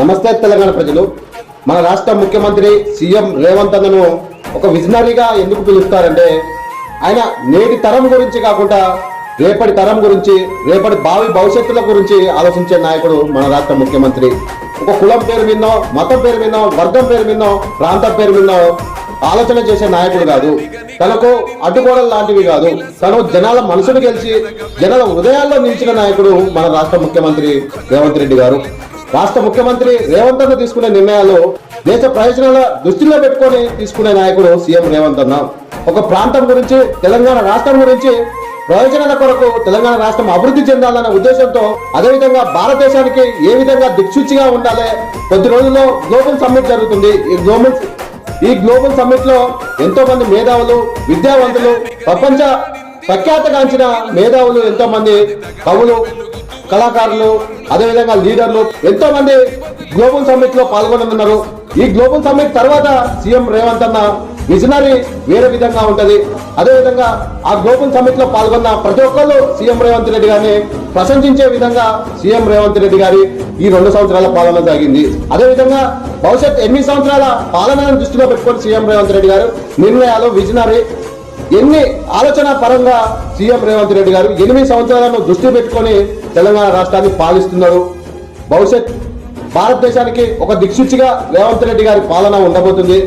నమస్తే తెలంగాణ ప్రజలు. మన రాష్ట్ర ముఖ్యమంత్రి సీఎం రేవంత్ అన్నను ఒక విజనరీగా ఎందుకు పిలుస్తారంటే ఆయన నేటి తరం గురించి కాకుండా రేపటి తరం గురించి, రేపటి భావి భవిష్యత్తుల గురించి ఆలోచించే నాయకుడు మన రాష్ట్ర ముఖ్యమంత్రి. ఒక కులం పేరు మీదనో, మతం పేరు మీదనో, వర్గం పేరు మీదనో, ప్రాంతం పేరు మీదనో ఆలోచన చేసే నాయకుడు కాదు. తనకు అడ్డుగోడలు లాంటివి కాదు. తను జనాల మనసును గెలిచి జనాల హృదయాల్లో నిలిచిన నాయకుడు మన రాష్ట్ర ముఖ్యమంత్రి రేవంత్ రెడ్డి గారు. రాష్ట్ర ముఖ్యమంత్రి రేవంత్ అన్న తీసుకునే నిర్ణయాలు దేశ ప్రయోజనాల దృష్టిలో పెట్టుకొని తీసుకునే నాయకుడు సీఎం రేవంత్ అన్న. ఒక ప్రాంతం గురించి, తెలంగాణ రాష్ట్రం గురించి, ప్రయోజనాల కొరకు తెలంగాణ రాష్ట్రం అభివృద్ధి చెందాలన్న ఉద్దేశంతో, అదేవిధంగా భారతదేశానికి ఏ విధంగా దిక్సూచిగా ఉండాలి. కొద్ది రోజుల్లో గ్లోబల్ సమ్మిట్ జరుగుతుంది. ఈ గ్లోబల్ సమ్మిట్ లో ఎంతో మంది మేధావులు, విద్యావంతులు, ప్రపంచ ప్రఖ్యాతగాంచిన మేధావులు, ఎంతో మంది కవులు, కళాకారులు, అదేవిధంగా లీడర్లు ఎంతో మంది గ్లోబల్ సమ్మిట్ లో పాల్గొననున్నారు. ఈ గ్లోబల్ సమ్మిట్ తర్వాత సీఎం రేవంత్ అన్న విజనరీ వేరే విధంగా ఉంటది. అదేవిధంగా ఆ గ్లోబల్ సమ్మిట్ లో పాల్గొన్న ప్రతి ఒక్కళ్ళు సీఎం రేవంత్ రెడ్డి గారిని ప్రశంసించే విధంగా సీఎం రేవంత్ రెడ్డి గారి ఈ 2 సంవత్సరాల పాలన సాగింది. అదేవిధంగా భవిష్యత్ 8 సంవత్సరాల పాలనను దృష్టిలో పెట్టుకొని సీఎం రేవంత్ రెడ్డి గారు నిర్ణయాలు విజనరీ ఎన్ని ఆలోచన పరంగా సీఎం రేవంత్ రెడ్డి గారు 8 సంవత్సరాలను దృష్టి పెట్టుకొని తెలంగాణ రాష్ట్రాన్ని పాలిస్తున్నారు. భవిష్యత్ భారతదేశానికి ఒక దిక్సూచిగా రేవంత్ రెడ్డి గారి పాలన ఉండబోతుంది.